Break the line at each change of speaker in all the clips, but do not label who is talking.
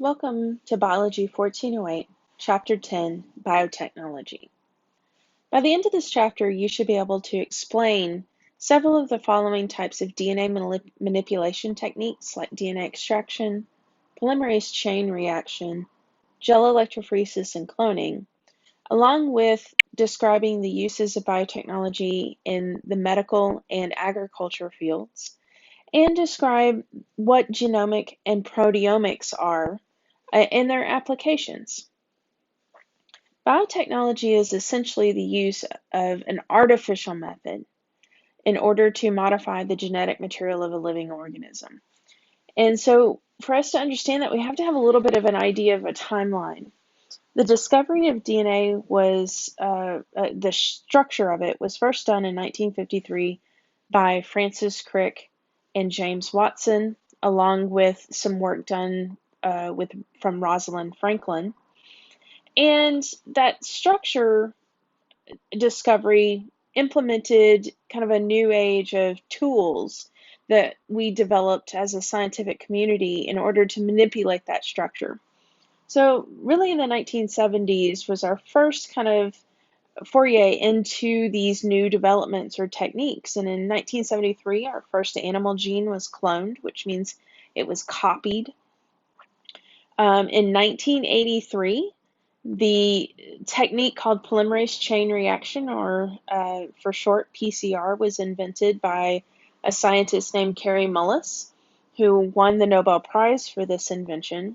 Welcome to Biology 1408, Chapter 10, Biotechnology. By the end of this chapter, you should be able to explain several of the following types of DNA manipulation techniques like DNA extraction, polymerase chain reaction, gel electrophoresis, and cloning, along with describing the uses of biotechnology in the medical and agriculture fields, and describe what genomic and proteomics are in their applications. Biotechnology is essentially the use of an artificial method in order to modify the genetic material of a living organism. And so for us to understand that, we have to have a little bit of an idea of a timeline. The discovery of DNA was, the structure of it was first done in 1953 by Francis Crick and James Watson, along with some work done from Rosalind Franklin. And that structure discovery implemented kind of a new age of tools that we developed as a scientific community in order to manipulate that structure. So really in the 1970s was our first kind of foray into these new developments or techniques. And in 1973, our first animal gene was cloned, which means it was copied. In 1983, the technique called polymerase chain reaction, or for short PCR, was invented by a scientist named Kary Mullis, who won the Nobel Prize for this invention.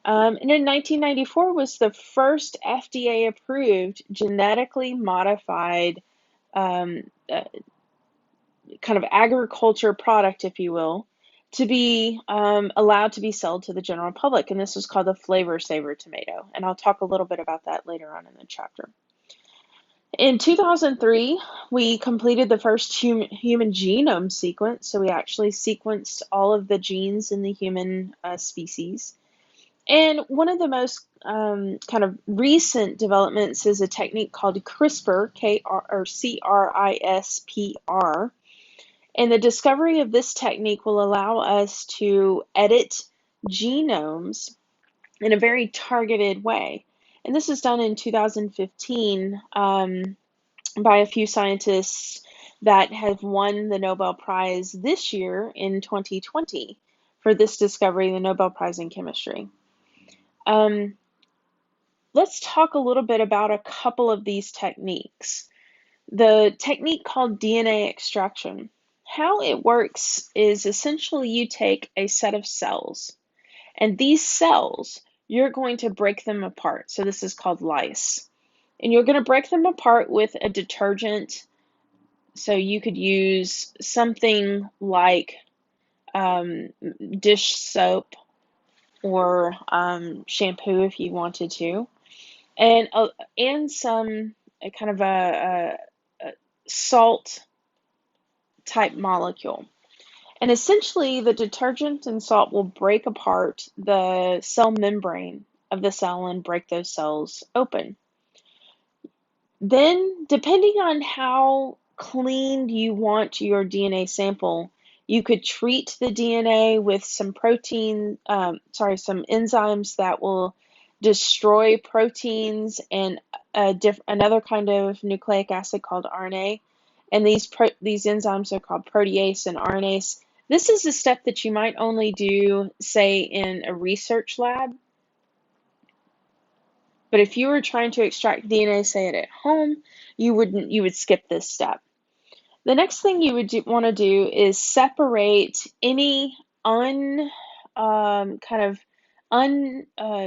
And in 1994 was the first FDA-approved genetically modified kind of agriculture product, if you will, to be allowed to be sold to the general public. And this was called the Flavor Saver tomato. And I'll talk a little bit about that later on in the chapter. In 2003, we completed the first human genome sequence. So we actually sequenced all of the genes in the human species. And one of the most kind of recent developments is a technique called CRISPR, C-R-I-S-P-R. And the discovery of this technique will allow us to edit genomes in a very targeted way. And this was done in 2015 by a few scientists that have won the Nobel Prize this year in 2020 for this discovery, the Nobel Prize in Chemistry. Let's talk a little bit about a couple of these techniques. The technique called DNA extraction. How it works is essentially you take a set of cells, and these cells, you're going to break them apart. So this is called lyse. And you're going to break them apart with a detergent. So you could use something like dish soap or shampoo if you wanted to, and some kind of a salt type molecule. And essentially, the detergent and salt will break apart the cell membrane of the cell and break those cells open. Then, depending on how clean you want your DNA sample, you could treat the DNA with some some enzymes that will destroy proteins and another kind of nucleic acid called RNA. And these enzymes are called protease and RNase. This is a step that you might only do, say, in a research lab. But if you were trying to extract DNA, say it at home, you would skip this step. The next thing you would want to do is separate any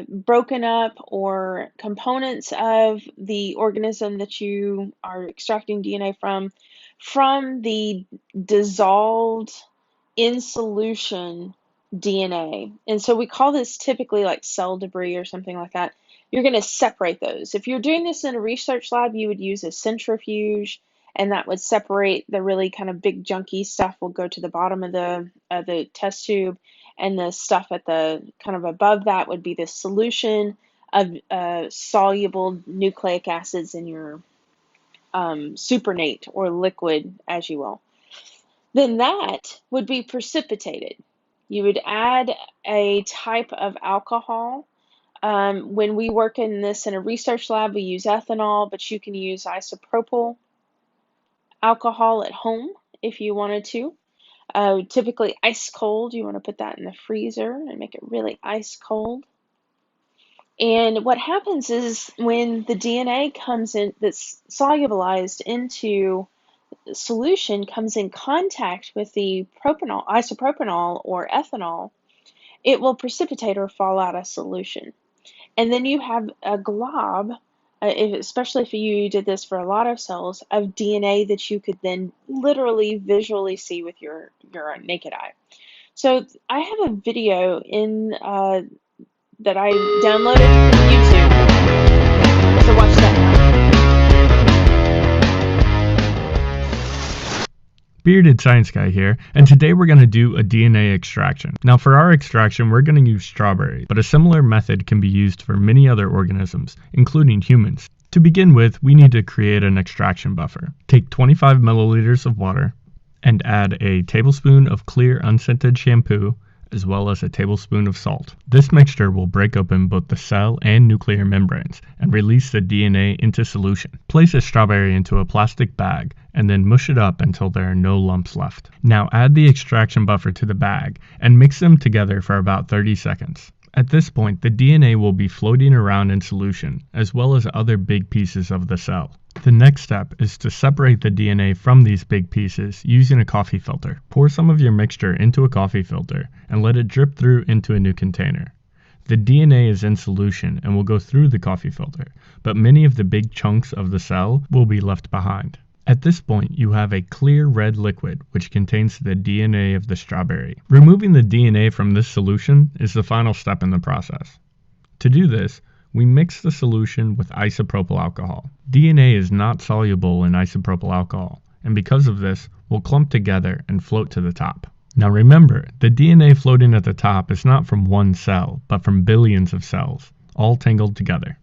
broken up or components of the organism that you are extracting DNA from the dissolved in solution DNA. And so we call this typically like cell debris or something like that. You're going to separate those. If you're doing this in a research lab, you would use a centrifuge, and that would separate the really kind of big junky stuff will go to the bottom of the test tube, and the stuff at the kind of above that would be the solution of soluble nucleic acids in your supernate or liquid, as you will. Then that would be precipitated. You would add a type of alcohol. When we work in this in a research lab, we use ethanol, but you can use isopropyl alcohol at home if you wanted to. Typically ice cold. You want to put that in the freezer and make it really ice cold. And what happens is when the DNA comes in, that's solubilized into solution, comes in contact with the propanol, isopropanol or ethanol, it will precipitate or fall out of solution. And then you have a glob, especially if you did this for a lot of cells, of DNA that you could then literally visually see with your naked eye. So I have a video in that I downloaded from YouTube. So watch that now.
Bearded Science Guy here, and today we're going to do a DNA extraction. Now for our extraction, we're going to use strawberries, but a similar method can be used for many other organisms, including humans. To begin with, we need to create an extraction buffer. Take 25 milliliters of water and add a tablespoon of clear unscented shampoo, as well as a tablespoon of salt. This mixture will break open both the cell and nuclear membranes and release the DNA into solution. Place a strawberry into a plastic bag and then mush it up until there are no lumps left. Now add the extraction buffer to the bag and mix them together for about 30 seconds. At this point, the DNA will be floating around in solution, as well as other big pieces of the cell. The next step is to separate the DNA from these big pieces using a coffee filter. Pour some of your mixture into a coffee filter and let it drip through into a new container. The DNA is in solution and will go through the coffee filter, but many of the big chunks of the cell will be left behind. At this point, you have a clear red liquid which contains the DNA of the strawberry. Removing the DNA from this solution is the final step in the process. To do this, we mix the solution with isopropyl alcohol. DNA is not soluble in isopropyl alcohol, and because of this, will clump together and float to the top. Now remember, the DNA floating at the top is not from one cell, but from billions of cells, all tangled together.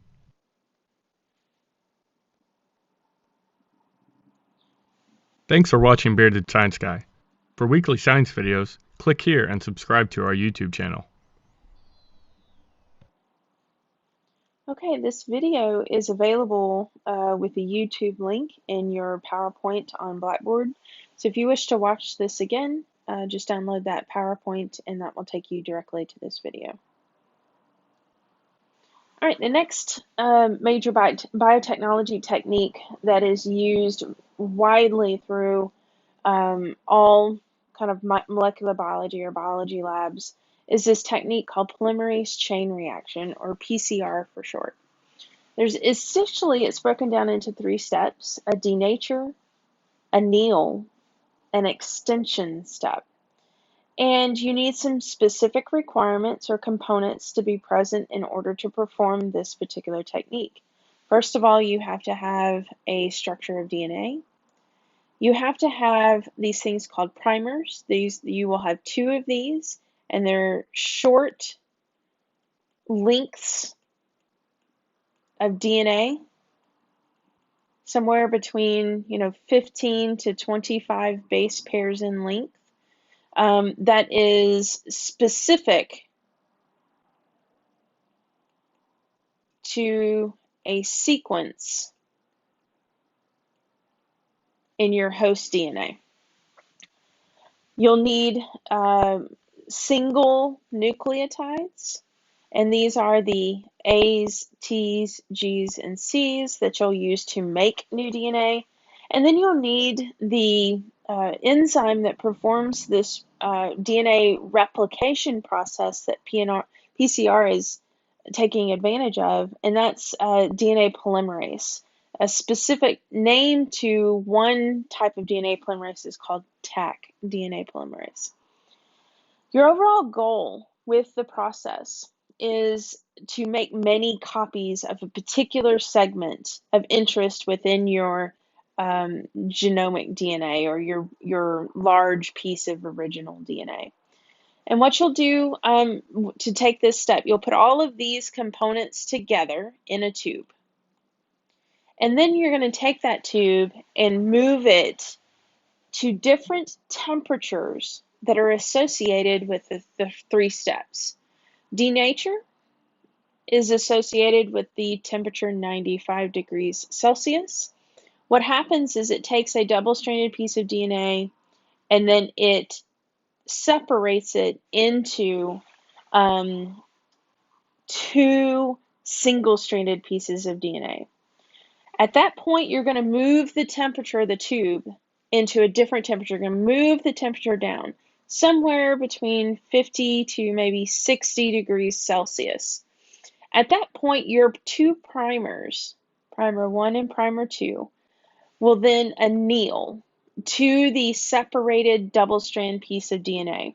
Thanks for watching Bearded Science Guy. For weekly science videos, click here and subscribe to our YouTube channel.
Okay, this video is available with a YouTube link in your PowerPoint on Blackboard. So if you wish to watch this again, just download that PowerPoint and that will take you directly to this video. All right, the next major biotechnology technique that is used widely through all kind of molecular biology or biology labs is this technique called polymerase chain reaction, or PCR for short. Essentially, it's broken down into 3 steps: a denature, anneal, and extension step. And you need some specific requirements or components to be present in order to perform this particular technique. First of all, you have to have a structure of DNA. You have to have these things called primers. You will have 2 of these, and they're short lengths of DNA, somewhere between 15 to 25 base pairs in length. That is specific to a sequence in your host DNA. You'll need single nucleotides, and these are the A's, T's, G's, and C's that you'll use to make new DNA. And then you'll need the enzyme that performs this DNA replication process that PCR is taking advantage of, and that's DNA polymerase. A specific name to one type of DNA polymerase is called Taq DNA polymerase. Your overall goal with the process is to make many copies of a particular segment of interest within your genomic DNA, or your large piece of original DNA. And what you'll do to take this step, you'll put all of these components together in a tube. And then you're going to take that tube and move it to different temperatures that are associated with the three steps. Denature is associated with the temperature 95 degrees Celsius. What happens is it takes a double-stranded piece of DNA and then it separates it into two single-stranded pieces of DNA. At that point, you're going to move the temperature of the tube into a different temperature. You're going to move the temperature down somewhere between 50 to maybe 60 degrees Celsius. At that point, your two primers, primer 1 and primer 2, will then anneal to the separated double-strand piece of DNA.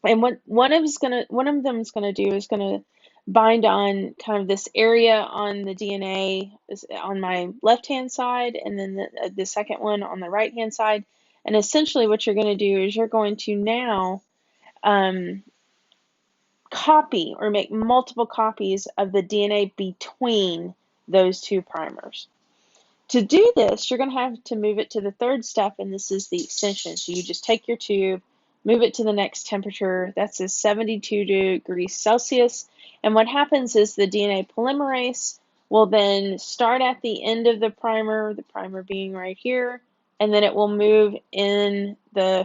And what one of them is going to do is going to bind on kind of this area on the DNA on my left-hand side, and then the second one on the right-hand side. And essentially what you're going to do is you're going to now copy or make multiple copies of the DNA between those two primers. To do this, you're going to have to move it to the third step, and this is the extension. So you just take your tube, move it to the next temperature. That's a 72 degrees Celsius. And what happens is the DNA polymerase will then start at the end of the primer being right here, and then it will move in the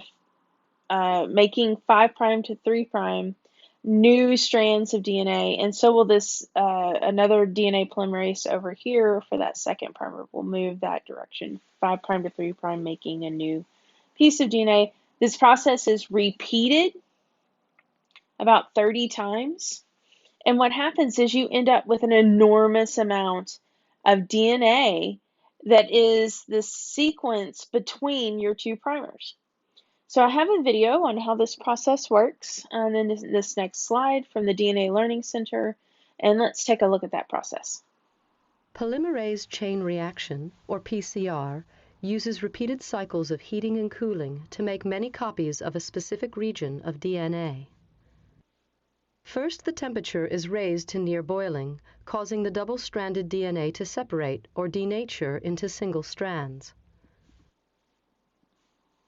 making 5' to 3' new strands of DNA, and so will this another DNA polymerase over here for that second primer will move that direction, 5' to 3', making a new piece of DNA. This process is repeated about 30 times, and what happens is you end up with an enormous amount of DNA that is the sequence between your two primers. So I have a video on how this process works in this next slide from the DNA Learning Center, and let's take a look at that process.
Polymerase chain reaction, or PCR, uses repeated cycles of heating and cooling to make many copies of a specific region of DNA. First, the temperature is raised to near boiling, causing the double-stranded DNA to separate or denature into single strands.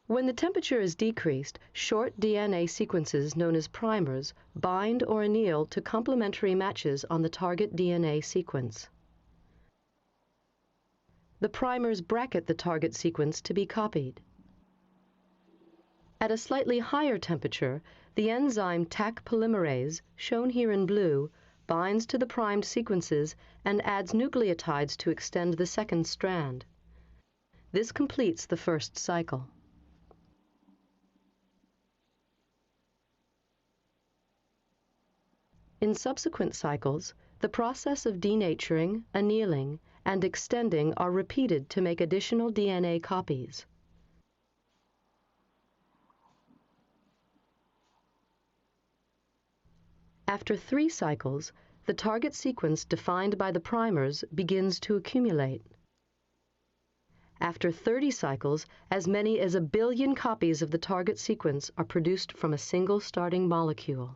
When the temperature is decreased, short DNA sequences known as primers bind or anneal to complementary matches on the target DNA sequence. The primers bracket the target sequence to be copied. At a slightly higher temperature, the enzyme Taq polymerase, shown here in blue, binds to the primed sequences and adds nucleotides to extend the second strand. This completes the first cycle. In subsequent cycles, the process of denaturing, annealing, and extending are repeated to make additional DNA copies. After 3 cycles, the target sequence defined by the primers begins to accumulate. After 30 cycles, as many as 1 billion copies of the target sequence are produced from a single starting molecule.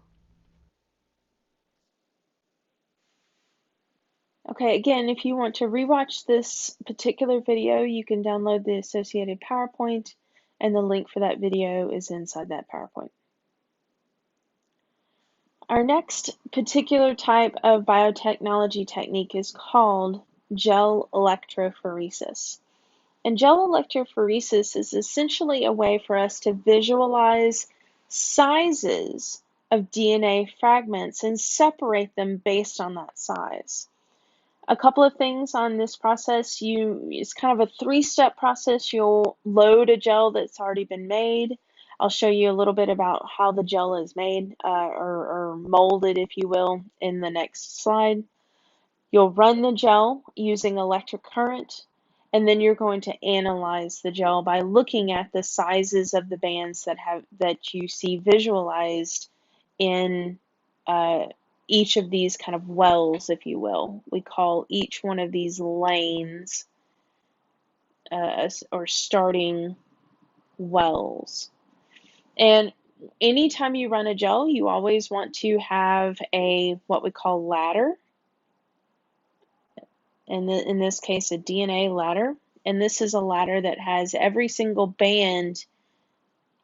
Okay, again, if you want to rewatch this particular video, you can download the associated PowerPoint, and the link for that video is inside that PowerPoint. Our next particular type of biotechnology technique is called gel electrophoresis. And gel electrophoresis is essentially a way for us to visualize sizes of DNA fragments and separate them based on that size. A couple of things on this process. It's kind of a 3-step process. You'll load a gel that's already been made. I'll show you a little bit about how the gel is made or molded, if you will, in the next slide. You'll run the gel using electric current, and then you're going to analyze the gel by looking at the sizes of the bands that you see visualized in each of these kind of wells, if you will. We call each one of these lanes or starting wells. And anytime you run a gel, you always want to have what we call ladder. And in this case, a DNA ladder. And this is a ladder that has every single band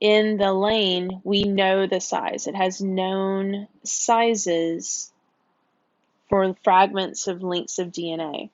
in the lane, we know the size. It has known sizes for fragments of lengths of DNA.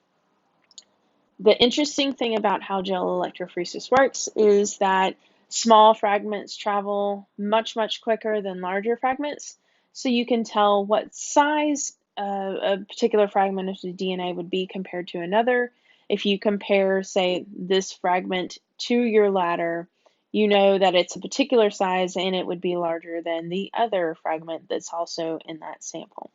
The interesting thing about how gel electrophoresis works is that small fragments travel much, much quicker than larger fragments. So you can tell what size a particular fragment of the DNA would be compared to another. If you compare, say, this fragment to your ladder, you know that it's a particular size and it would be larger than the other fragment that's also in that sample.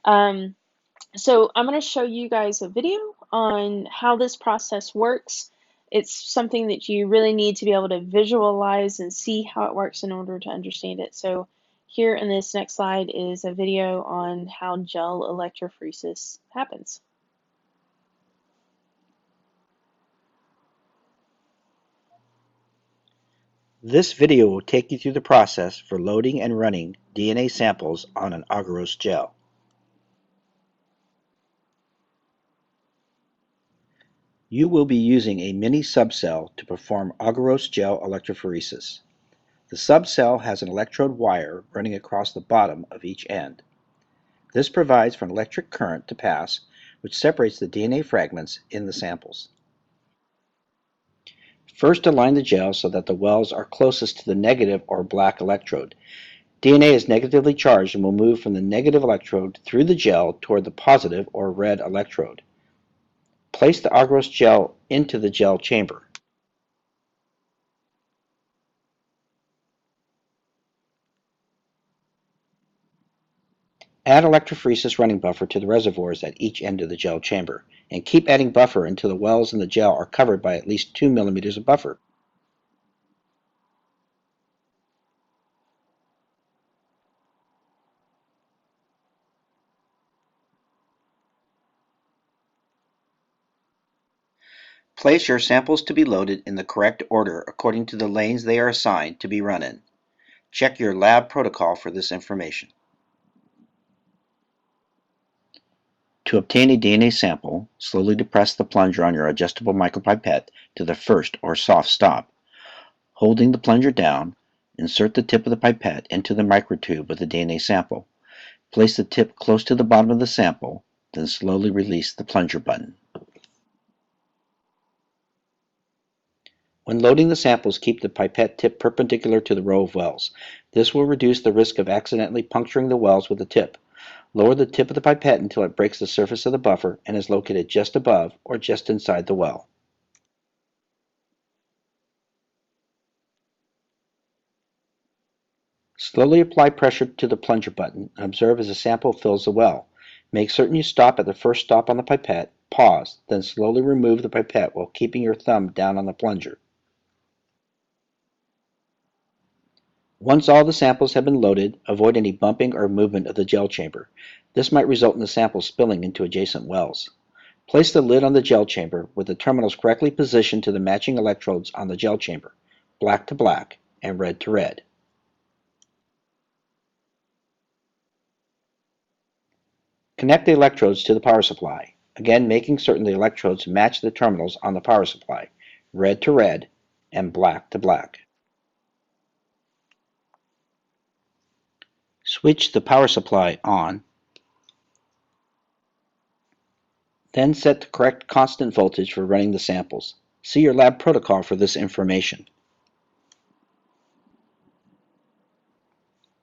So I'm going to show you guys a video on how this process works. It's something that you really need to be able to visualize and see how it works in order to understand it. So here in this next slide is a video on how gel electrophoresis happens.
This video will take you through the process for loading and running DNA samples on an agarose gel. You will be using a mini subcell to perform agarose gel electrophoresis. The subcell has an electrode wire running across the bottom of each end. This provides for an electric current to pass, which separates the DNA fragments in the samples. First, align the gel so that the wells are closest to the negative or black electrode. DNA is negatively charged and will move from the negative electrode through the gel toward the positive or red electrode. Place the agarose gel into the gel chamber. Add electrophoresis running buffer to the reservoirs at each end of the gel chamber, and keep adding buffer until the wells in the gel are covered by at least 2 millimeters of buffer. Place your samples to be loaded in the correct order according to the lanes they are assigned to be run in. Check your lab protocol for this information. To obtain a DNA sample, slowly depress the plunger on your adjustable micropipette to the first or soft stop. Holding the plunger down, insert the tip of the pipette into the microtube with the DNA sample. Place the tip close to the bottom of the sample, then slowly release the plunger button. When loading the samples, keep the pipette tip perpendicular to the row of wells. This will reduce the risk of accidentally puncturing the wells with the tip. Lower the tip of the pipette until it breaks the surface of the buffer and is located just above or just inside the well. Slowly apply pressure to the plunger button and observe as the sample fills the well. Make certain you stop at the first stop on the pipette, pause, then slowly remove the pipette while keeping your thumb down on the plunger. Once all the samples have been loaded, avoid any bumping or movement of the gel chamber. This might result in the samples spilling into adjacent wells. Place the lid on the gel chamber with the terminals correctly positioned to the matching electrodes on the gel chamber, black to black and red to red. Connect the electrodes to the power supply, again making certain the electrodes match the terminals on the power supply, red to red and black to black. Switch the power supply on, then set the correct constant voltage for running the samples. See your lab protocol for this information.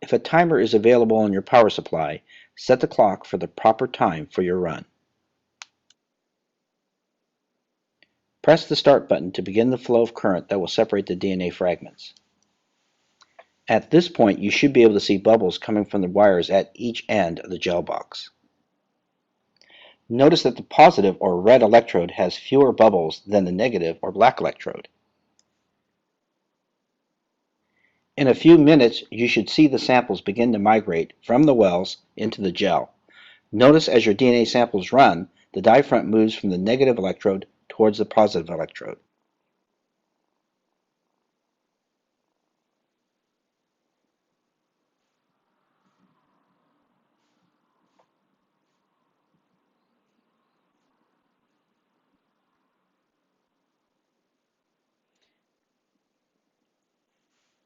If a timer is available on your power supply, set the clock for the proper time for your run. Press the start button to begin the flow of current that will separate the DNA fragments. At this point, you should be able to see bubbles coming from the wires at each end of the gel box. Notice that the positive or red electrode has fewer bubbles than the negative or black electrode. In a few minutes, you should see the samples begin to migrate from the wells into the gel. Notice as your DNA samples run, the dye front moves from the negative electrode towards the positive electrode.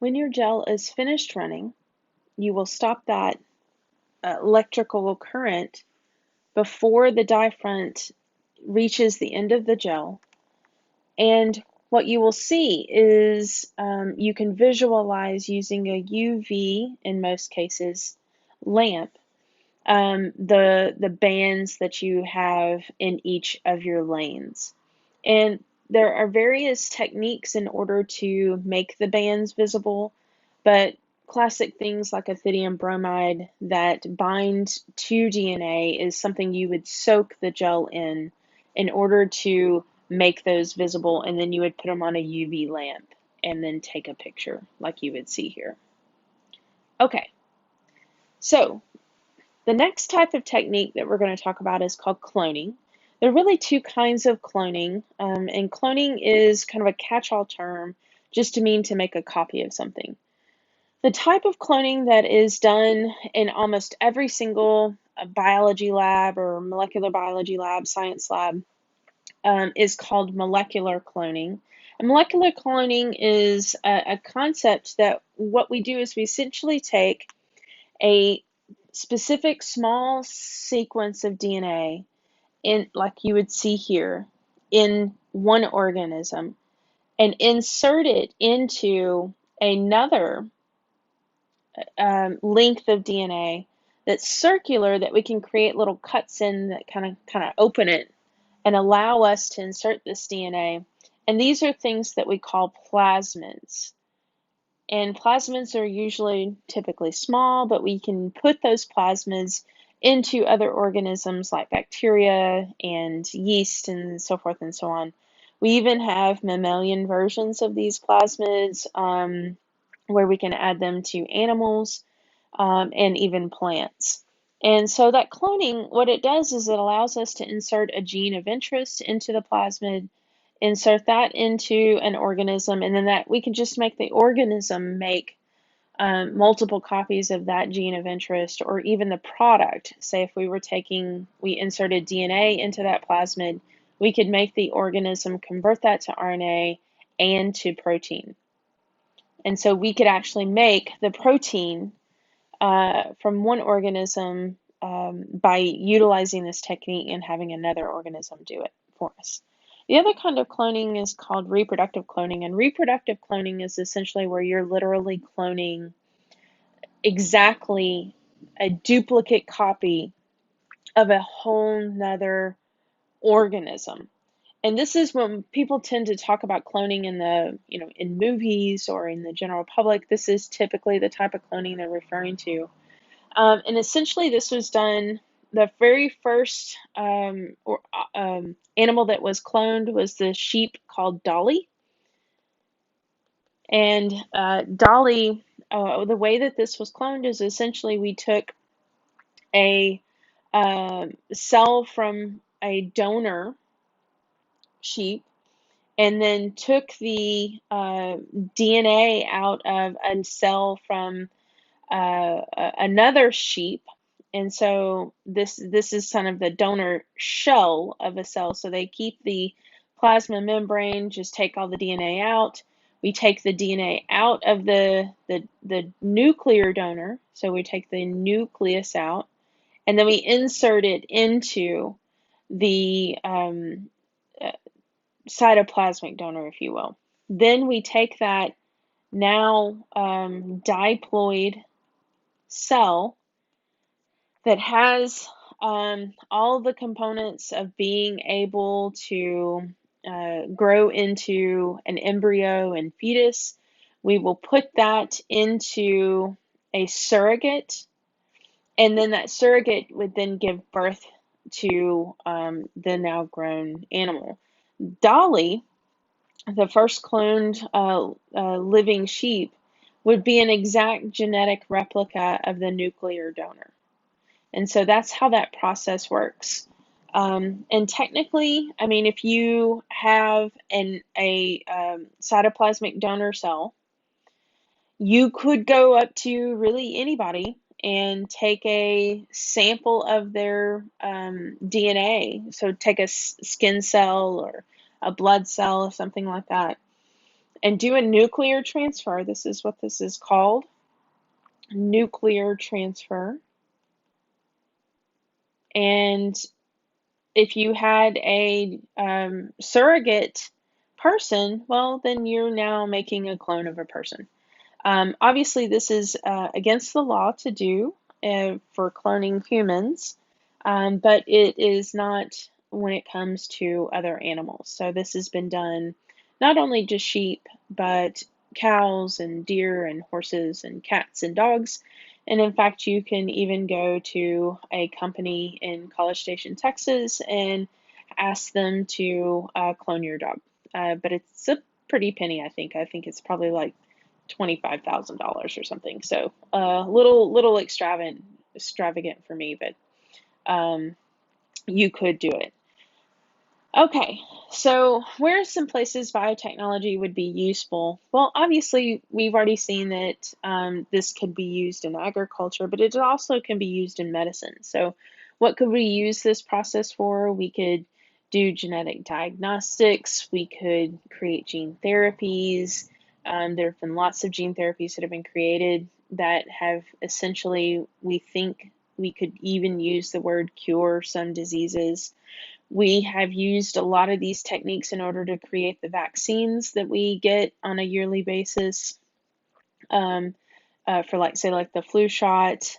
when your gel is finished running, you will stop that electrical current before the dye front reaches the end of the gel. And what you will see is you can visualize using a UV, in most cases, lamp, the bands that you have in each of your lanes. And there are various techniques in order to make the bands visible, but classic things like ethidium bromide that bind to DNA is something you would soak the gel in order to make those visible, and then you would put them on a UV lamp and then take a picture like you would see here. Okay, so the next type of technique that we're going to talk about is called cloning. There are really two kinds of cloning, and cloning is kind of a catch-all term just to mean to make a copy of something. The type of cloning that is done in almost every single biology lab or molecular biology lab, science lab, is called molecular cloning. And molecular cloning is a concept that what we do is we essentially take a specific small sequence of DNA, like you would see here, in one organism, and insert it into another length of DNA that's circular, that we can create little cuts in that kind of open it and allow us to insert this DNA. And these are things that we call plasmids. And plasmids are typically small, but we can put those plasmids into other organisms like bacteria and yeast and so forth and so on. We even have mammalian versions of these plasmids where we can add them to animals and even plants. And so that cloning, what it does is it allows us to insert a gene of interest into the plasmid, insert that into an organism, and then that we can just make the organism make multiple copies of that gene of interest, or even the product. Say if we inserted DNA into that plasmid, we could make the organism convert that to RNA and to protein. And so we could actually make the protein from one organism by utilizing this technique and having another organism do it for us. The other kind of cloning is called reproductive cloning, and reproductive cloning is essentially where you're literally cloning exactly a duplicate copy of a whole nother organism. And this is when people tend to talk about cloning in movies or in the general public. This is typically the type of cloning they're referring to. And essentially this was done, the very first animal that was cloned was the sheep called Dolly. And Dolly, the way that this was cloned is essentially we took a cell from a donor sheep and then took the DNA out of a cell from another sheep. And so this is kind of the donor shell of a cell. So they keep the plasma membrane, just take all the DNA out. We take the DNA out of the nuclear donor. So we take the nucleus out, and then we insert it into the cytoplasmic donor, if you will. Then we take that now diploid cell that has all the components of being able to grow into an embryo and fetus. We will put that into a surrogate, and then that surrogate would then give birth to the now grown animal. Dolly, the first cloned living sheep, would be an exact genetic replica of the nuclear donor. And so that's how that process works. And technically, I mean, if you have a cytoplasmic donor cell, you could go up to really anybody and take a sample of their DNA. So take a skin cell or a blood cell or something like that. and do a nuclear transfer. This is what this is called, nuclear transfer. And if you had a surrogate person, well, then you're now making a clone of a person. Obviously, this is against the law to do for cloning humans, but it is not when it comes to other animals. So this has been done not only just sheep, but cows and deer and horses and cats and dogs. And in fact, you can even go to a company in College Station, Texas, and ask them to clone your dog. But it's a pretty penny, I think. I think it's probably like $25,000 or something. So little extravagant for me, but you could do it. Okay, so where are some places biotechnology would be useful? Well, obviously, we've already seen that this could be used in agriculture, but it also can be used in medicine. So what could we use this process for? We could do genetic diagnostics. We could create gene therapies. There have been lots of gene therapies that have been created that have essentially, we think we could even use the word cure some diseases. We have used a lot of these techniques in order to create the vaccines that we get on a yearly basis for like, say, like the flu shot.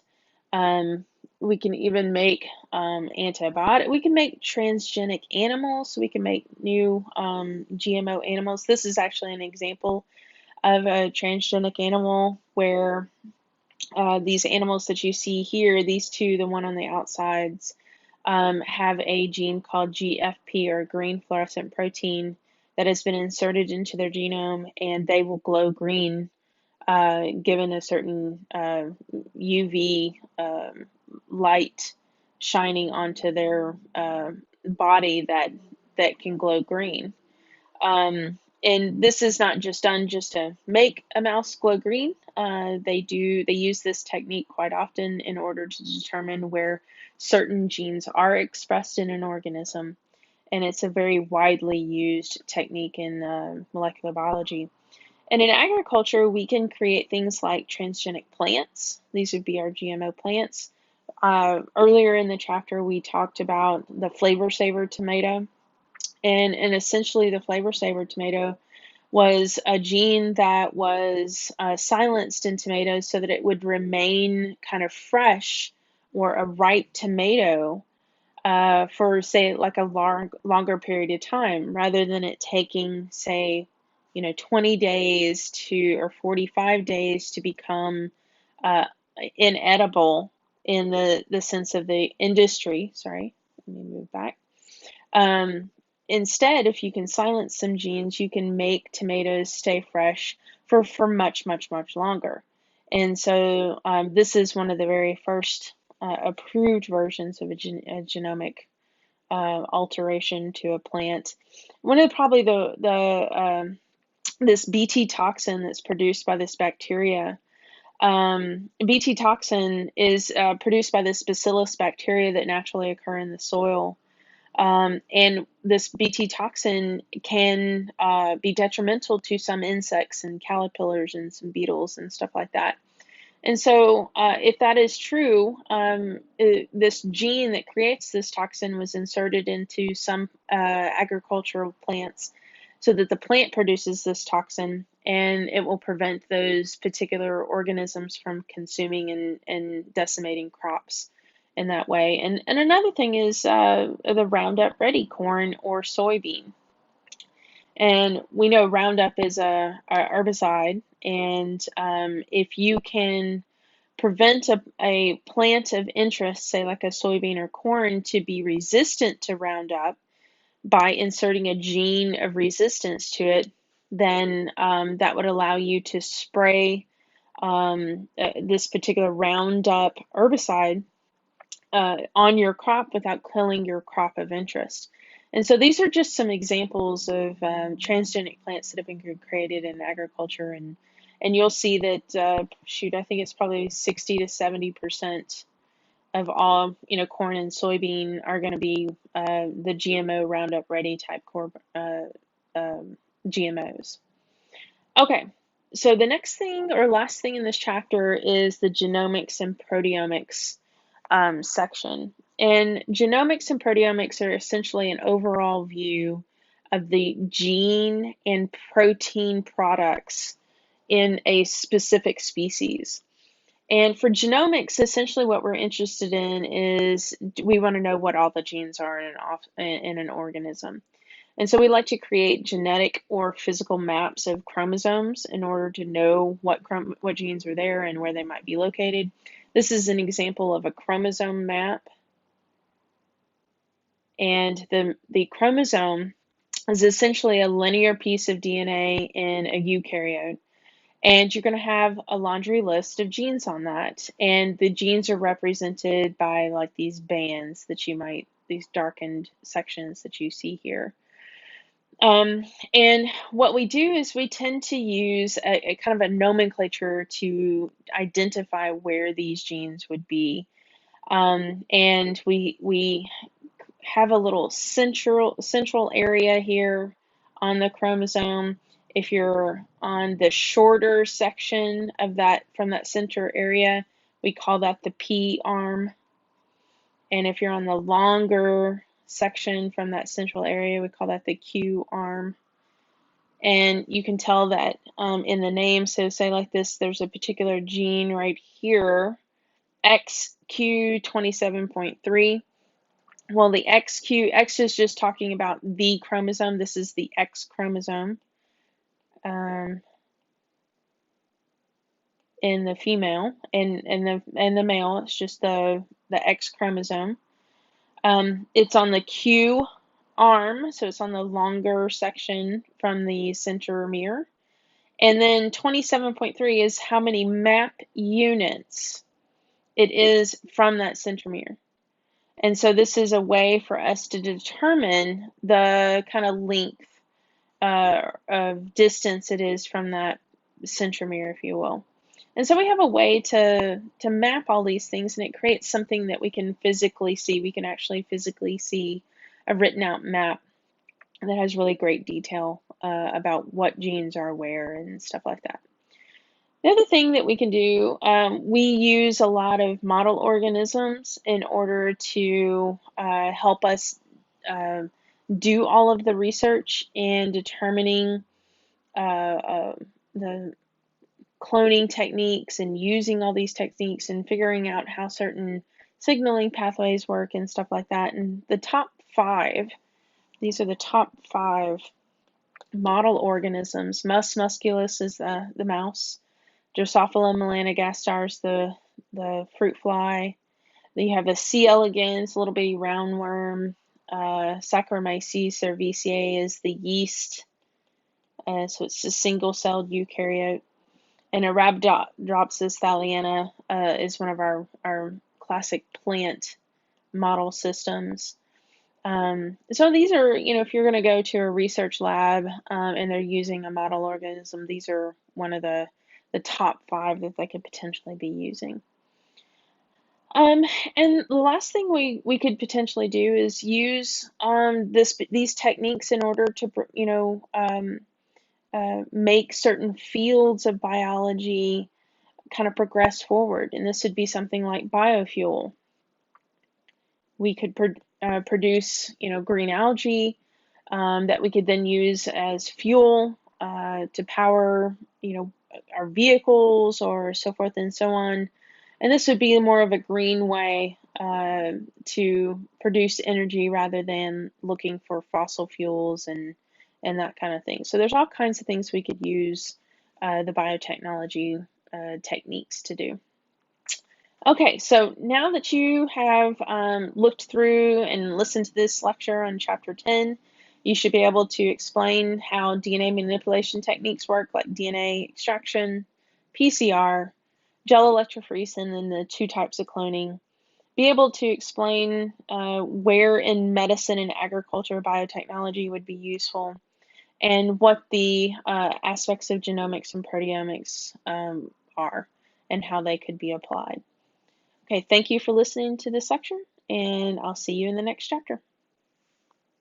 We can even make antibiotic. We can make transgenic animals. So we can make new GMO animals. This is actually an example of a transgenic animal where these animals that you see here, these two, the one on the outsides, have a gene called GFP, or green fluorescent protein, that has been inserted into their genome, and they will glow green given a certain UV light shining onto their body that can glow green. And this is not just done just to make a mouse glow green. They use this technique quite often in order to determine where certain genes are expressed in an organism, and it's a very widely used technique in molecular biology. And in agriculture, we can create things like transgenic plants. These would be our GMO plants. Earlier in the chapter, we talked about the flavor saver tomato. And essentially, the flavor saver tomato was a gene that was silenced in tomatoes so that it would remain kind of fresh, or a ripe tomato for, say, like a longer period of time, rather than it taking, say, 20 days to, or 45 days to become inedible in the sense of the industry. Sorry, let me move back. Instead, if you can silence some genes, you can make tomatoes stay fresh for much, much, much longer. And so this is one of the very first approved versions of a genomic alteration to a plant. One of probably this Bt toxin that's produced by this bacteria. Bt toxin is produced by this bacillus bacteria that naturally occur in the soil. And this Bt toxin can be detrimental to some insects and caterpillars and some beetles and stuff like that. And so if that is true, this gene that creates this toxin was inserted into some agricultural plants so that the plant produces this toxin, and it will prevent those particular organisms from consuming and decimating crops in that way. And another thing is the Roundup Ready corn or soybean. And we know Roundup is a herbicide, and if you can prevent a plant of interest, say like a soybean or corn, to be resistant to Roundup by inserting a gene of resistance to it, then that would allow you to spray this particular Roundup herbicide on your crop without killing your crop of interest. And so these are just some examples of transgenic plants that have been created in agriculture, and you'll see that I think it's probably 60 to 70% of all corn and soybean are going to be the GMO Roundup Ready type GMOs. Okay, so the next thing or last thing in this chapter is the genomics and proteomics section. And genomics and proteomics are essentially an overall view of the gene and protein products in a specific species. And for genomics, essentially what we're interested in is we want to know what all the genes are in an organism. And so we like to create genetic or physical maps of chromosomes in order to know what genes are there and where they might be located. This is an example of a chromosome map. And the chromosome is essentially a linear piece of DNA in a eukaryote. And you're going to have a laundry list of genes on that. And the genes are represented by like these bands that these darkened sections that you see here. And what we do is we tend to use a kind of a nomenclature to identify where these genes would be. And we have a little central area here on the chromosome. If you're on the shorter section of that from that center area, we call that the P arm. And if you're on the longer section from that central area, we call that the Q arm. And you can tell that in the name, so say like this, there's a particular gene right here, XQ27.3. Well, the X is just talking about the chromosome. This is the X chromosome in the female. In the male, it's just the X chromosome. It's on the Q arm, so it's on the longer section from the centromere. And then 27.3 is how many map units it is from that centromere. And so this is a way for us to determine the kind of length of distance it is from that centromere, if you will. And so we have a way to map all these things, and it creates something that we can physically see. We can actually physically see a written out map that has really great detail about what genes are where and stuff like that. The other thing that we can do, we use a lot of model organisms in order to help us do all of the research in determining the cloning techniques and using all these techniques and figuring out how certain signaling pathways work and stuff like that. And the top 5, these are the top 5 model organisms. Mus musculus is the mouse. Drosophila melanogaster is the fruit fly. Then you have the C. elegans, a little bitty roundworm. Saccharomyces cerevisiae is the yeast. So it's a single-celled eukaryote. And Arabidopsis thaliana is one of our classic plant model systems. So these are, if you're going to go to a research lab and they're using a model organism, these are one of the top 5 that they could potentially be using. And the last thing we could potentially do is use these techniques in order to make certain fields of biology kind of progress forward. And this would be something like biofuel. We could produce green algae that we could then use as fuel to power our vehicles or so forth and so on. And this would be more of a green way to produce energy rather than looking for fossil fuels and that kind of thing. So there's all kinds of things we could use the biotechnology techniques to do. Okay, so now that you have looked through and listened to this lecture on Chapter 10, you should be able to explain how DNA manipulation techniques work, like DNA extraction, PCR, gel electrophoresis, and the 2 types of cloning. Be able to explain where in medicine and agriculture biotechnology would be useful, and what the aspects of genomics and proteomics are, and how they could be applied. Okay, thank you for listening to this lecture, and I'll see you in the next chapter.